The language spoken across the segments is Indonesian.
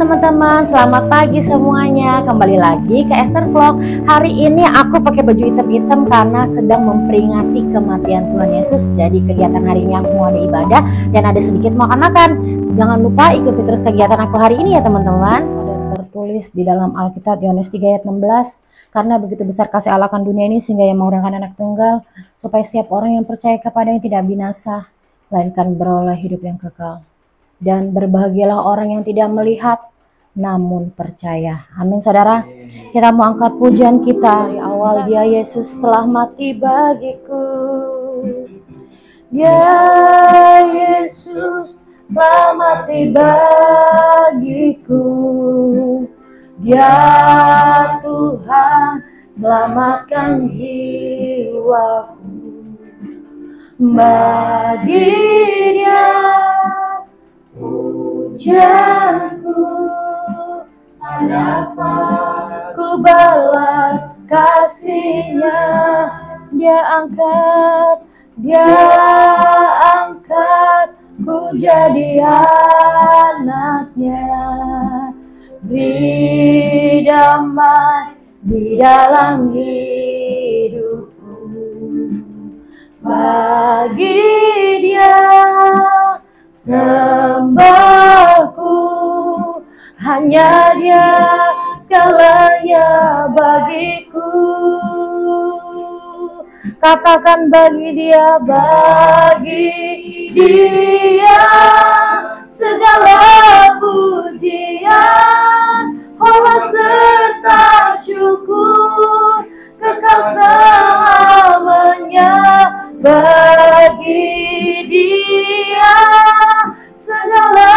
teman-teman, selamat pagi semuanya. Kembali lagi ke Esther Vlog. Hari ini aku pakai baju hitam-hitam karena sedang memperingati kematian Tuhan Yesus. Jadi kegiatan hari ini aku mau ada ibadah dan ada sedikit makan-makan. Jangan lupa ikuti terus kegiatan aku hari ini ya teman-teman. Ada tertulis di dalam Alkitab Yohanes 3 ayat 16. Karena begitu besar kasih Allah akan dunia ini sehingga ia memberikan anak tunggal supaya setiap orang yang percaya kepadanya tidak binasa, melainkan beroleh hidup yang kekal. Dan berbahagialah orang yang tidak melihat namun percaya. Amin saudara. Kita mau angkat pujian kita. Di awal dia Yesus telah mati bagiku. Dia Yesus telah mati bagiku. Dia Tuhan selamatkan jiwaku. Bagi dia pujianku, apa ku balas kasihnya. Dia angkat ku jadi anaknya. Beri damai di dalam hidupku. Bagi dia sembahku, hanya dia segalanya bagiku. Katakan bagi dia segala pujian, hormat serta syukur kekal selamanya. Bagi dia segala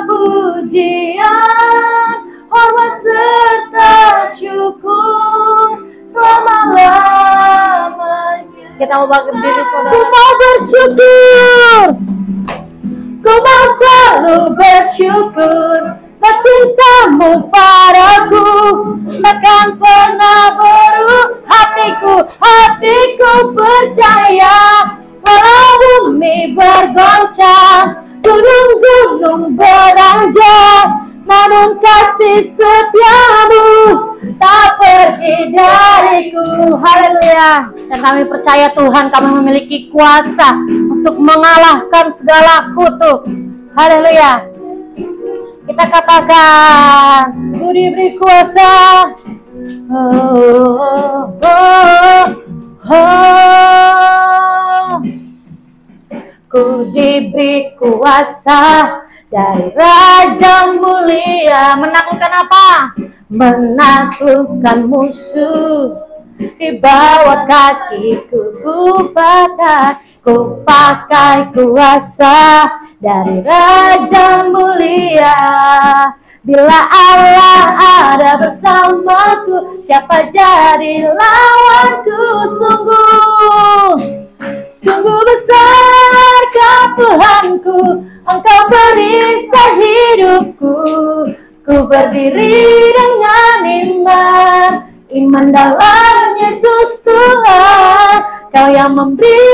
pujian, hormat serta syukur selama-lamanya. Kita mau berdiri saudara. Ku mau bersyukur, ku mau selalu bersyukur. Cintamu padaku takkan pernah berubah. Hatiku percaya. Walau bumi bergoncang, gunung-gunung beranjak, namun kasih setiamu tak pergi dariku. Haleluya. Dan kami percaya Tuhan, kami memiliki kuasa untuk mengalahkan segala kutuk. Haleluya. Kita katakan, ku diberi kuasa. Ku diberi kuasa dari Raja mulia. Menaklukkan apa? Menaklukkan musuh. Di bawah kakiku ku pakai kuasa dari Raja mulia. Bila Allah ada bersamaku, siapa jadi lawanku? Sungguh besar Tuhanku, Engkau perisai hidupku. Ku berdiri dengan iman dalam Yesus Tuhan. Kau yang memberi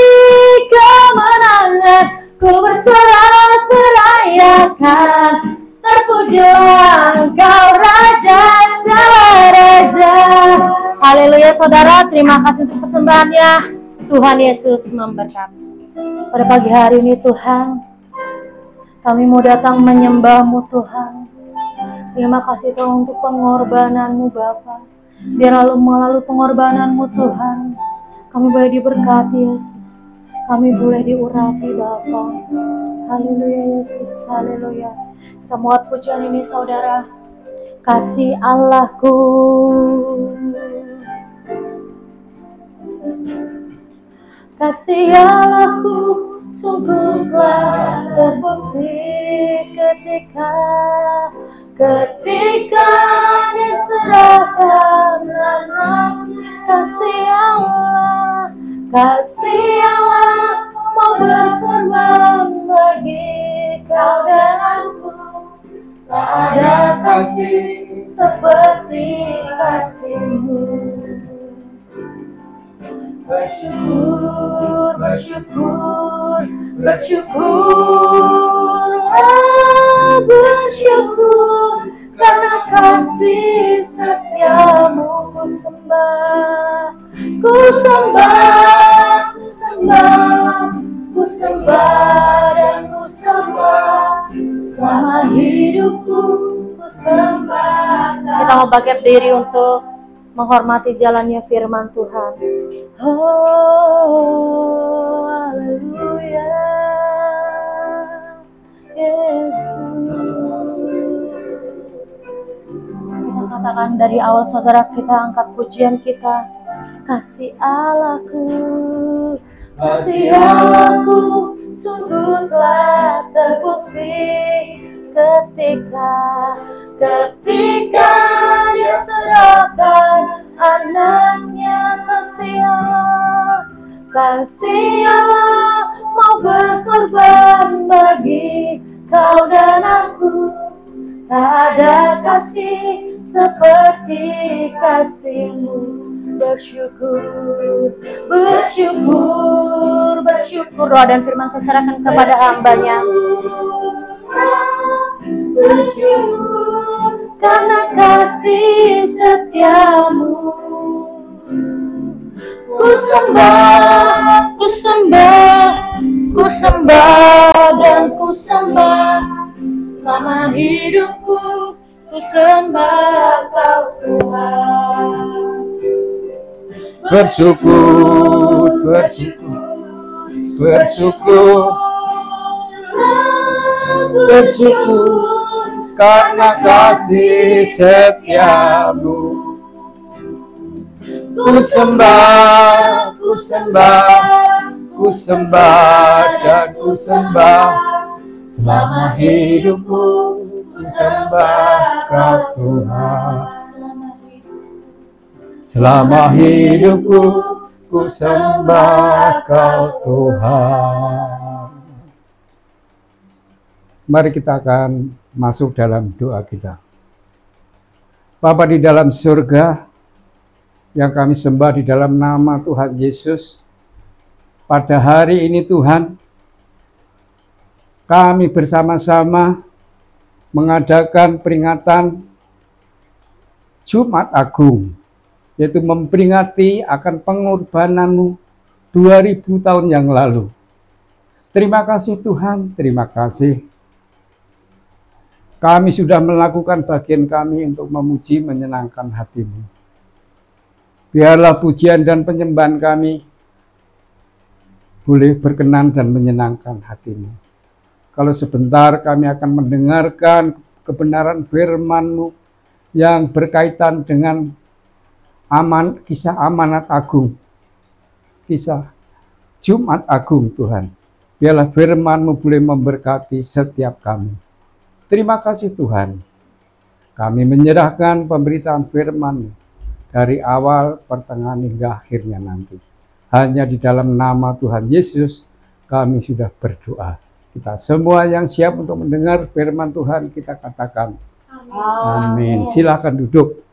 kemenangan, ku bersorak merayakan. Terpuji Engkau Raja segala raja. Haleluya saudara, terima kasih untuk persembahannya. Tuhan Yesus memberkati. Pada pagi hari ini Tuhan, kami mau datang menyembah-Mu Tuhan. Terima kasih Tuhan untuk pengorbanan-Mu Bapa. Biar melalui pengorbanan-Mu Tuhan, kami boleh diberkati Yesus. Kami boleh diurapi Bapa. Haleluya Yesus, haleluya. Kita muat pujian ini saudara. Kasih Allahku, kasih Allahku sungguh telah terbukti ketika Dia serahkan anak. Kasih Allah mau berkorban bagi kau dan aku. Tak ada kasih seperti kasih-Mu. Bersyukur, bersyukur, bersyukurlah, bersyukur kasih setiamu ku sembah, ku sembah, ku sembah, ku sembah dan ku sembah, selama hidupku ku sembah. Kita mau bangkit diri untuk menghormati jalannya firman Tuhan. Oh, haleluya, Yesus. Kita katakan dari awal, saudara, kita angkat pujian kita. Kasih Allahku, kasih Allahku, sungguh telah terbukti ketika Dia serahkan anaknya. Kasih Allah mau berkorban bagi kau dan aku. Tak ada kasih seperti kasih-Mu. Bersyukur, bersyukur, bersyukur. Roh dan firman saya serahkan kepada hamba-Nya. Bersyukur karena kasih setiamu. Ku sembah, ku sembah, ku sembah dan ku sembah, sama hidupku ku sembah Kau Tuhan. Bersyukur, bersyukur, bersyukur, bersyukur karena kasih setiamu. Ku sembah, ku sembah, ku sembah dan ku sembah, selama hidupku ku sembah Kau Tuhan. Selama hidupku ku sembah Kau Tuhan. Mari kita akan masuk dalam doa kita. Bapa di dalam surga, yang kami sembah di dalam nama Tuhan Yesus, pada hari ini Tuhan, kami bersama-sama mengadakan peringatan Jumat Agung, yaitu memperingati akan pengorbanan-Mu 2000 tahun yang lalu. Terima kasih Tuhan, terima kasih. Kami sudah melakukan bagian kami untuk memuji menyenangkan hati-Mu. Biarlah pujian dan penyembahan kami boleh berkenan dan menyenangkan hati-Mu. Kalau sebentar kami akan mendengarkan kebenaran firman-Mu yang berkaitan dengan kisah amanat agung, kisah Jumat Agung Tuhan. Biarlah firman-Mu boleh memberkati setiap kami. Terima kasih Tuhan. Kami menyerahkan pemberitaan firman-Mu dari awal, pertengahan hingga akhirnya nanti. Hanya di dalam nama Tuhan Yesus kami sudah berdoa. Kita semua yang siap untuk mendengar firman Tuhan, kita katakan amin. Silakan duduk.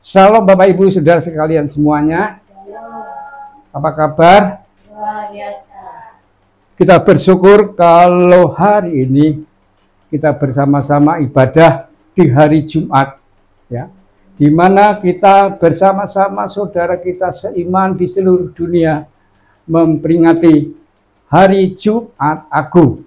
Shalom Bapak Ibu Saudara sekalian semuanya. Apa kabar? Kita bersyukur kalau hari ini kita bersama-sama ibadah di hari Jumat, ya, di mana kita bersama-sama saudara kita seiman di seluruh dunia memperingati hari Jumat Agung,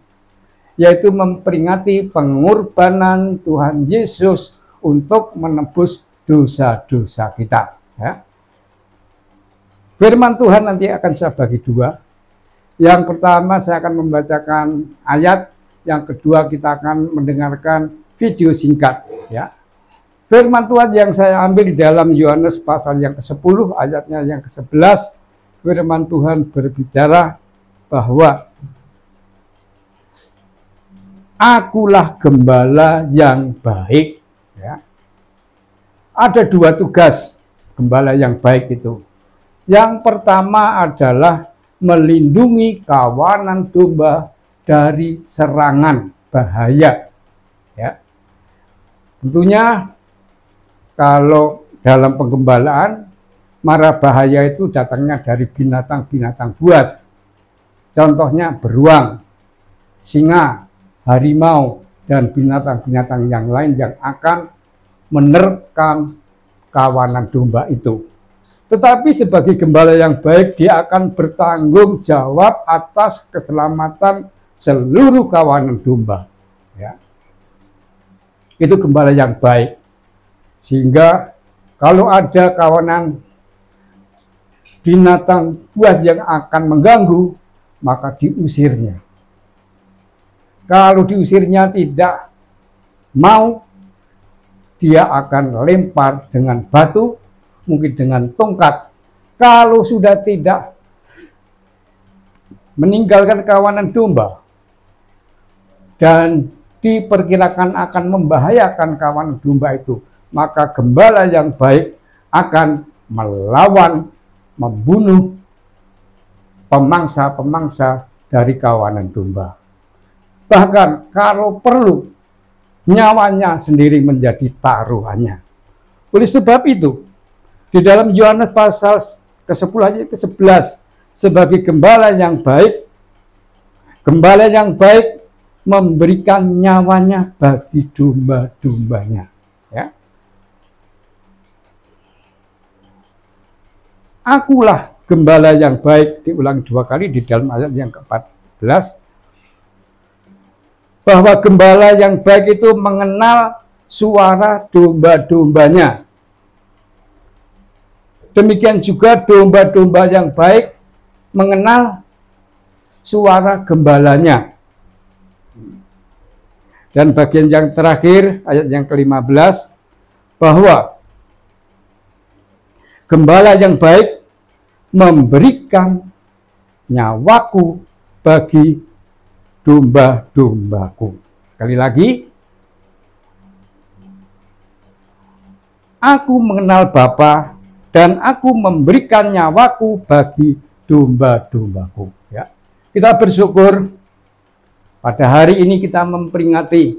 yaitu memperingati pengorbanan Tuhan Yesus untuk menebus dosa-dosa kita. Ya. Firman Tuhan nanti akan saya bagi dua. Yang pertama saya akan membacakan ayat. Yang kedua kita akan mendengarkan video singkat, ya. Firman Tuhan yang saya ambil di dalam Yohanes pasal yang ke-10 ayatnya yang ke-11. Firman Tuhan berbicara bahwa akulah gembala yang baik, ya. Ada dua tugas gembala yang baik itu. Yang pertama adalah melindungi kawanan domba dari serangan bahaya, ya. Tentunya kalau dalam penggembalaan mara bahaya itu datangnya dari binatang-binatang buas. Contohnya beruang, singa, harimau, dan binatang-binatang yang lain yang akan menerkam kawanan domba itu. Tetapi sebagai gembala yang baik, dia akan bertanggung jawab atas keselamatan seluruh kawanan domba. Ya. Itu gembala yang baik. Sehingga kalau ada kawanan binatang buas yang akan mengganggu, maka diusirnya. Kalau diusirnya tidak mau, dia akan lempar dengan batu, mungkin dengan tongkat. Kalau sudah tidak meninggalkan kawanan domba dan diperkirakan akan membahayakan kawanan domba itu, maka gembala yang baik akan melawan, membunuh pemangsa-pemangsa dari kawanan domba. Bahkan kalau perlu, nyawanya sendiri menjadi taruhannya. Oleh sebab itu, di dalam Yohanes pasal ke-10 ayat ke-11, sebagai gembala yang baik memberikan nyawanya bagi domba-dombanya. Ya. Akulah gembala yang baik, diulang 2 kali di dalam ayat yang ke-14, bahwa gembala yang baik itu mengenal suara domba-dombanya. Demikian juga domba-domba yang baik mengenal suara gembalanya. Dan bagian yang terakhir, ayat yang ke-15, bahwa gembala yang baik memberikan nyawaku bagi domba-dombaku. Sekali lagi, aku mengenal Bapa dan aku memberikan nyawaku bagi domba-dombaku. Ya. Kita bersyukur pada hari ini kita memperingati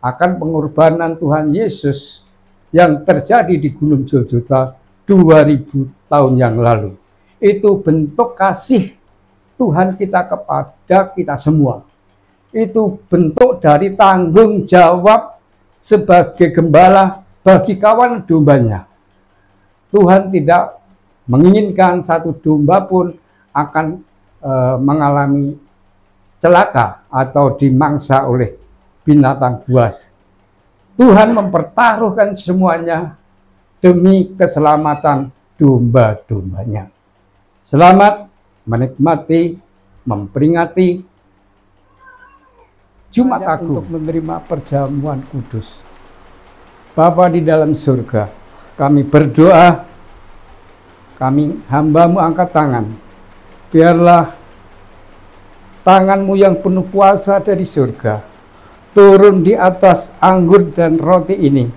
akan pengorbanan Tuhan Yesus yang terjadi di Gunung Golgota 2000 tahun yang lalu. Itu bentuk kasih Tuhan kita kepada kita semua. Itu bentuk dari tanggung jawab sebagai gembala bagi kawan dombanya. Tuhan tidak menginginkan satu domba pun akan mengalami celaka atau dimangsa oleh binatang buas. Tuhan mempertaruhkan semuanya demi keselamatan domba-dombanya. Selamat menikmati, memperingati Jumat Agung untuk menerima perjamuan kudus. Bapa di dalam surga, kami berdoa, kami hamba-Mu angkat tangan. Biarlah tangan-Mu yang penuh kuasa dari surga turun di atas anggur dan roti ini.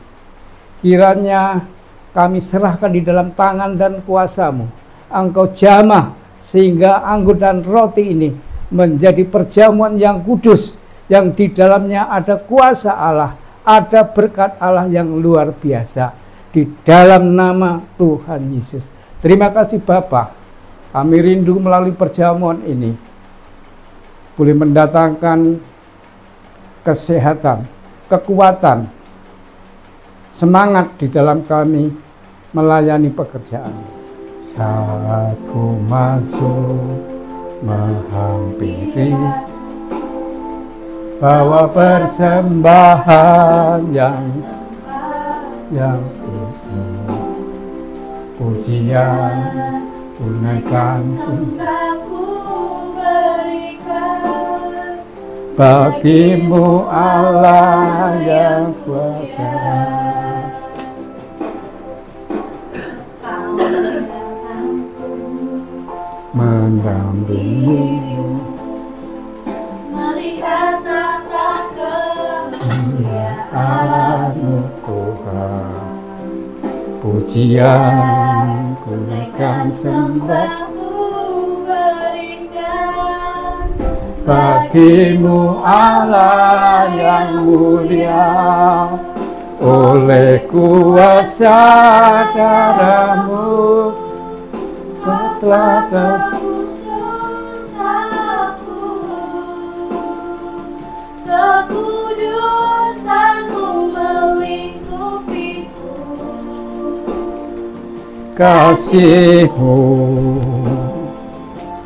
Kiranya kami serahkan di dalam tangan dan kuasa-Mu. Engkau jamah sehingga anggur dan roti ini menjadi perjamuan yang kudus, yang di dalamnya ada kuasa Allah, ada berkat Allah yang luar biasa. Di dalam nama Tuhan Yesus. Terima kasih Bapa. Kami rindu melalui perjamuan ini boleh mendatangkan kesehatan, kekuatan, semangat di dalam kami melayani pekerjaan. Saat ku masuk menghampiri, bawa persembahan yang khusus, pujian tunaikan bagimu Allah yang kuasa. Mendampingimu melihat tata kemuliaan-Mu Tuhan. Pujian kunaikan sembahku berikan bagimu Allah yang mulia, oleh kuasa darah-Mu telah tebus dosaku. kasih-Mu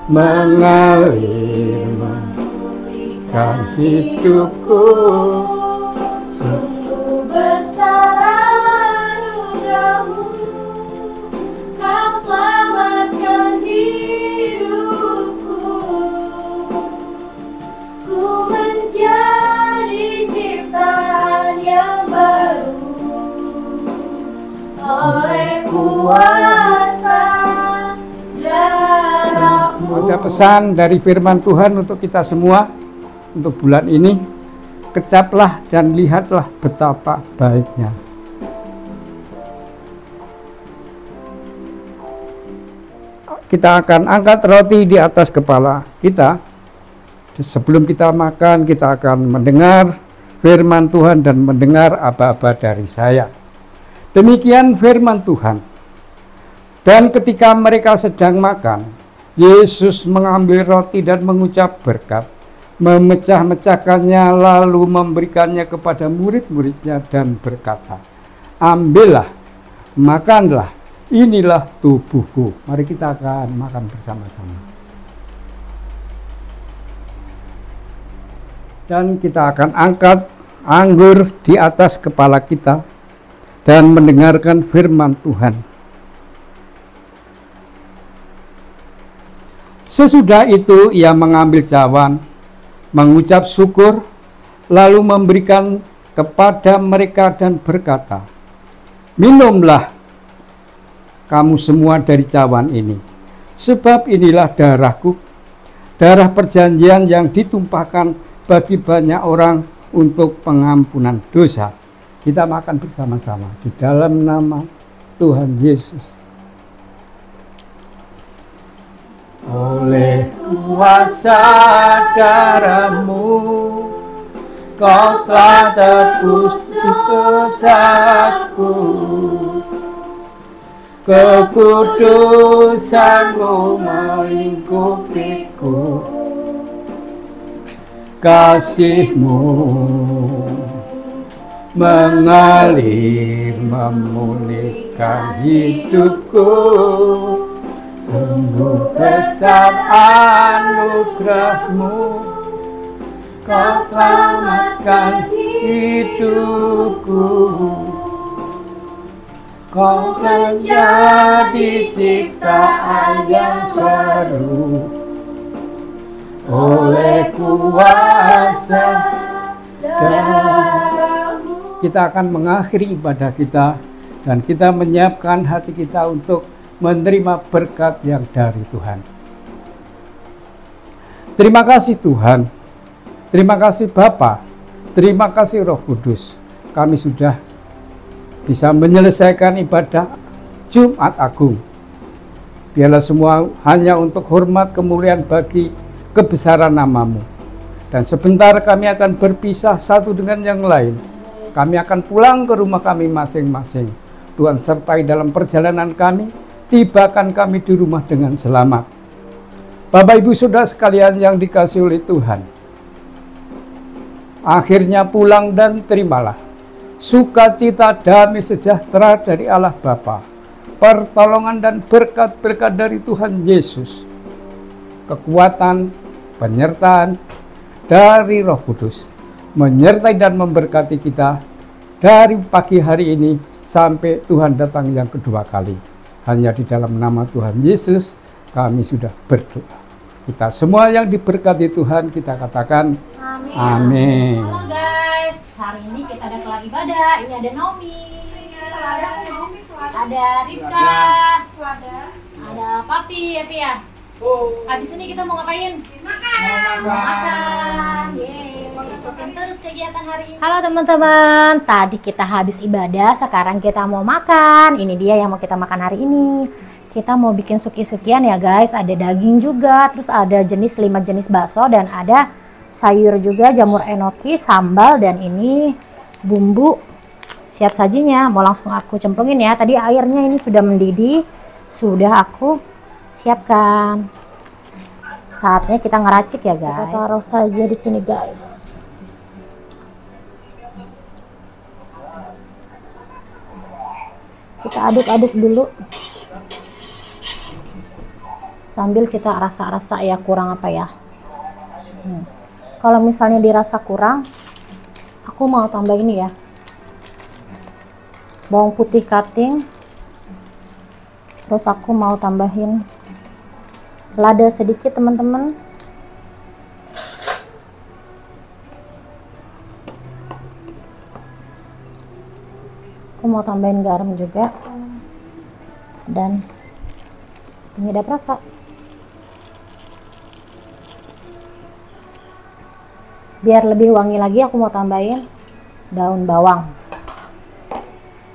mengalir memulihkan hidupku. Sungguh besar anugerah-Mu, Kau selamatkan hidupku. Ku menjadi ciptaan yang baru oleh kuasa darah-Mu. Ada pesan dari firman Tuhan untuk kita semua untuk bulan ini. Kecaplah dan lihatlah betapa baiknya. Kita akan angkat roti di atas kepala kita. Sebelum kita makan, kita akan mendengar firman Tuhan dan mendengar aba-aba dari saya. Demikian firman Tuhan. Dan ketika mereka sedang makan, Yesus mengambil roti dan mengucap berkat, memecah-mecahkannya lalu memberikannya kepada murid-muridnya dan berkata, ambillah, makanlah, inilah tubuhku. Mari kita akan makan bersama-sama. Dan kita akan angkat anggur di atas kepala kita dan mendengarkan firman Tuhan. Sesudah itu ia mengambil cawan, mengucap syukur, lalu memberikan kepada mereka dan berkata, minumlah kamu semua dari cawan ini, sebab inilah darahku, darah perjanjian yang ditumpahkan bagi banyak orang untuk pengampunan dosa. Kita makan bersama-sama di dalam nama Tuhan Yesus. Oleh kuasa darah-Mu, Kau telah tebus dosaku. Kekudusan-Mu melingkupiku. Kasih-Mu mengalir memulihkan hidupku. Sungguh besar anugerah-Mu, Kau selamatkan hidupku. Kau menjadi ciptaan yang baru oleh kuasa darah-Mu. Kita akan mengakhiri ibadah kita dan kita menyiapkan hati kita untuk menerima berkat yang dari Tuhan. Terima kasih Tuhan, terima kasih Bapa, terima kasih Roh Kudus. Kami sudah bisa menyelesaikan ibadah Jumat Agung. Biarlah semua hanya untuk hormat kemuliaan bagi kebesaran nama-Mu. Dan sebentar kami akan berpisah satu dengan yang lain. Kami akan pulang ke rumah kami masing-masing. Tuhan sertai dalam perjalanan kami. Tibakan kami di rumah dengan selamat. Bapak Ibu Saudara sekalian yang dikasihi oleh Tuhan, akhirnya pulang dan terimalah sukacita, damai sejahtera dari Allah Bapa, pertolongan dan berkat-berkat dari Tuhan Yesus, kekuatan, penyertaan dari Roh Kudus, menyertai dan memberkati kita dari pagi hari ini sampai Tuhan datang yang kedua kali. Hanya di dalam nama Tuhan Yesus kami sudah berdoa. Kita semua yang diberkati Tuhan, kita katakan amin. Amin. Halo guys, hari ini kita ada kelar ibadah. Ini ada Naomi, ada Ripka, ada Papi, ya Pi ya. Habis ini kita mau ngapain? Makan. Yeay. Ikutin terus kegiatan hari ini. Halo teman-teman, tadi kita habis ibadah, sekarang kita mau makan. Ini dia yang mau kita makan hari ini. Kita mau bikin suki-sukian ya guys. Ada daging juga, terus ada 5 jenis bakso, dan ada sayur juga, jamur enoki, sambal, dan ini bumbu siap sajinya. Mau langsung aku cemplungin ya. Tadi airnya ini sudah mendidih, sudah aku siapkan. Saatnya kita ngeracik ya guys. Kita taruh saja di sini guys. Kita aduk-aduk dulu. sambil kita rasa-rasa ya kurang apa ya. Kalau misalnya dirasa kurang, aku mau tambah ini ya, bawang putih cutting, terus aku mau tambahin lada sedikit teman-teman. Aku mau tambahin garam juga dan penyedap rasa. Biar lebih wangi lagi, aku mau tambahin daun bawang.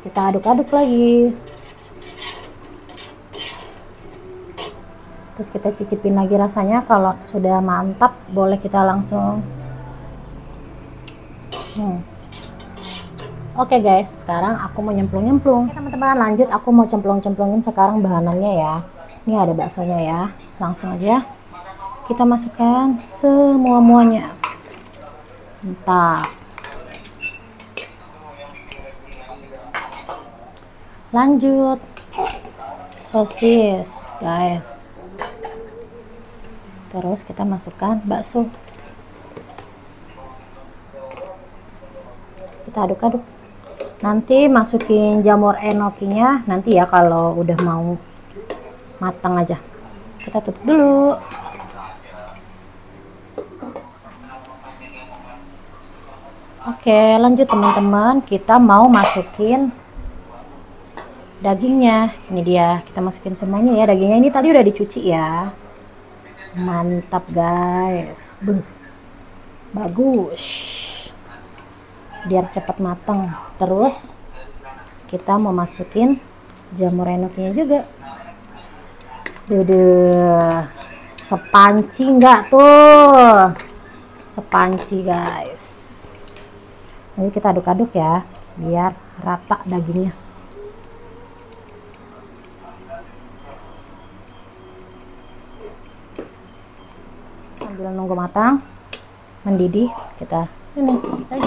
Kita aduk-aduk lagi. Terus kita cicipin lagi rasanya. Kalau sudah mantap, boleh kita langsung. Oke guys, sekarang aku mau nyemplung-nyemplung. Oke teman-teman, lanjut aku mau cemplung-cemplungin sekarang bahanannya ya. Ini ada baksonya ya. Langsung aja kita masukkan semua-muanya. Mantap. Lanjut sosis guys. Terus kita masukkan bakso. Kita aduk-aduk. Nanti masukin jamur enokinya nanti ya kalau udah mau matang aja. Kita tutup dulu. Oke, lanjut teman-teman, kita mau masukin dagingnya. Ini dia, kita masukin semuanya ya. Dagingnya ini tadi udah dicuci ya. Mantap guys. Bagus. Biar cepat matang. Terus kita mau masukin jamur enokinya juga. Duduh, sepanci nggak tuh? Sepanci guys. Nanti kita aduk-aduk ya, biar rata dagingnya. Sambil nunggu matang, mendidih, kita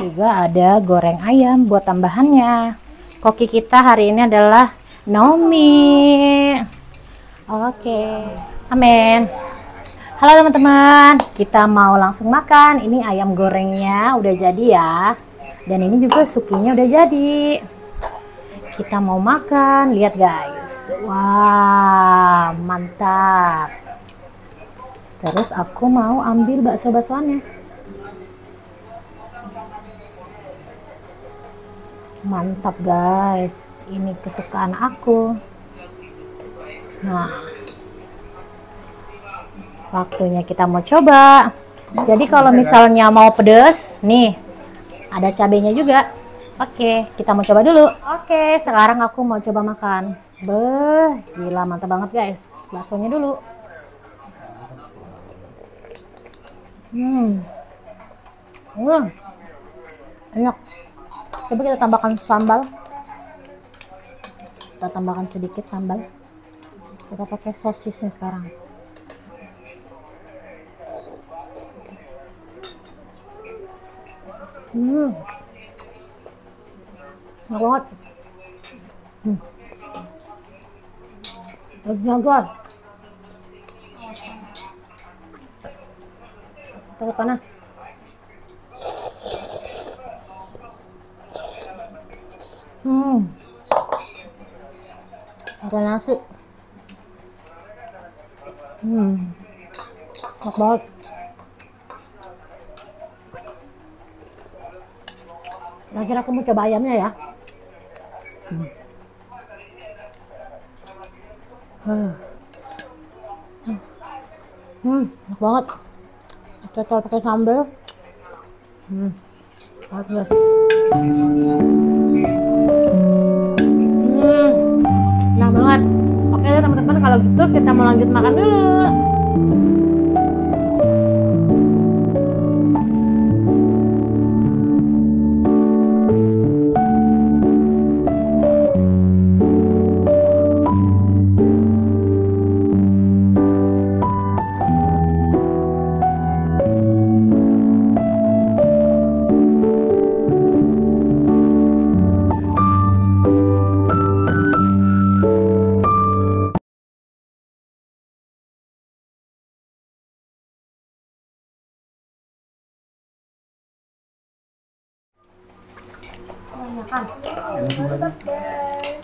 juga ada goreng ayam buat tambahannya. Koki kita hari ini adalah Naomi. Oke, amin. Halo teman-teman, kita mau langsung makan. Ini ayam gorengnya udah jadi ya, dan ini juga sukinya udah jadi. Kita mau makan, lihat guys. Wah, mantap. Terus aku mau ambil bakso-baksoannya. Mantap guys, ini kesukaan aku. Nah, waktunya kita mau coba. Jadi kalau misalnya mau pedes, nih ada cabenya juga. Oke, kita mau coba dulu. Oke, sekarang aku mau coba makan. Beh, gila mantap banget guys. Baksonya dulu. Enak. Coba kita tambahkan sambal. Kita tambahkan sedikit sambal. Kita pakai sosisnya sekarang. Enak banget. Dagingnya gor. Takut panas. Ada nasi. Enak banget. Terakhir aku mau coba ayamnya ya. Enak banget. Cocol pakai sambal. Bagus. Enak banget. Oke teman-teman, kalau gitu kita mau lanjut makan dulu.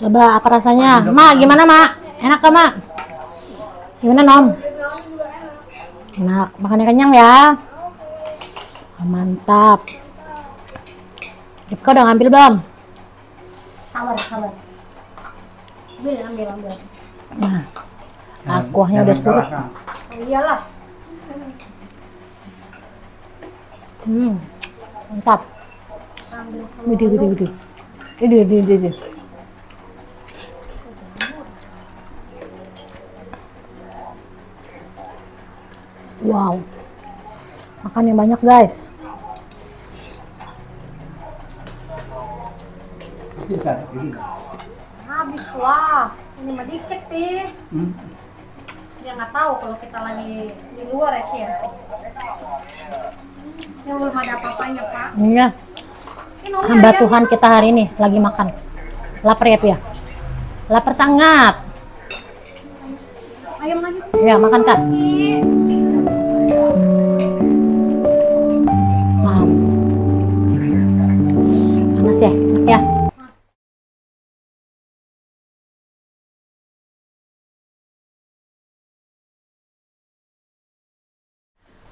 Coba apa rasanya? Mak, gimana Mak? Enak gak Mak? Gimana Nom? Enak, makannya kenyang ya. Mantap. Ripka udah ngambil belum? Sabar. Ambil. Nah, akuahnya udah surut. Oh, iyalah. Mantap. Widih. Wow. Makan yang banyak guys. Habis lah. Ini mah dikit Pi. Dia nggak tahu kalau kita lagi di luar ya Sih ya. Ini belum ada apa-apanya Pak. Iya. Hamba Tuhan kita hari ini lagi makan. Lapar ya Pi ya? Lapar sangat. Ayo lagi. Ya makan Kak. Panas ya, enak ya.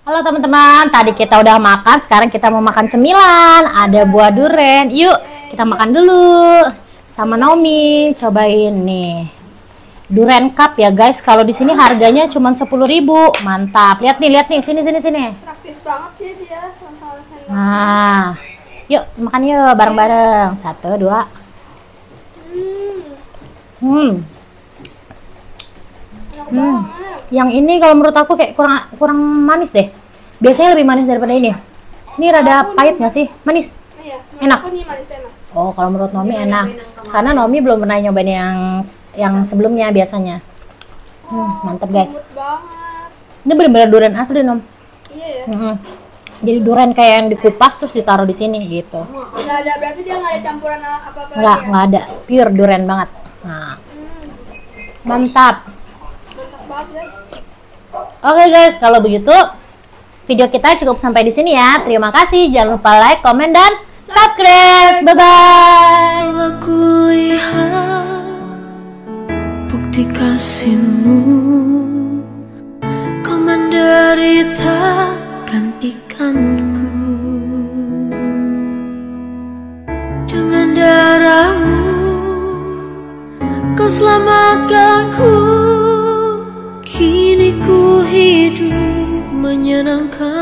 Halo teman-teman, tadi kita udah makan, sekarang kita mau makan cemilan. Ada buah durian. Yuk, kita makan dulu. Sama Naomi, cobain nih. Durian cup ya guys. Kalau di sini harganya cuma 10.000. Mantap. Lihat nih, sini. Praktis banget ya dia. Nah, yuk makan yuk bareng-bareng. 1, 2. Yang ini kalau menurut aku kayak kurang manis deh. Biasanya lebih manis daripada ini. Ini rada pahit nggak sih? Manis? Iya, enak. enak. Oh, kalau menurut Nomi enak. Karena Nomi belum pernah nyobain yang sebelumnya biasanya. Mantap guys. Ini benar-benar durian asli Nom. Iya ya. Jadi durian kayak yang dikupas terus ditaruh di sini gitu. Nggak ada, berarti dia nggak ada campuran apa-apa Nggak ada. Pure durian banget. Nah. Mantap. Mantap banget guys. Oke guys, kalau begitu video kita cukup sampai di sini ya. Terima kasih. Jangan lupa like, komen, dan subscribe. Bye-bye. Telah kulihat bukti kasihmu, kau menderita gantikanku. Dengan darahmu kau selamatkanku. Kini ku hidup menyenangkan.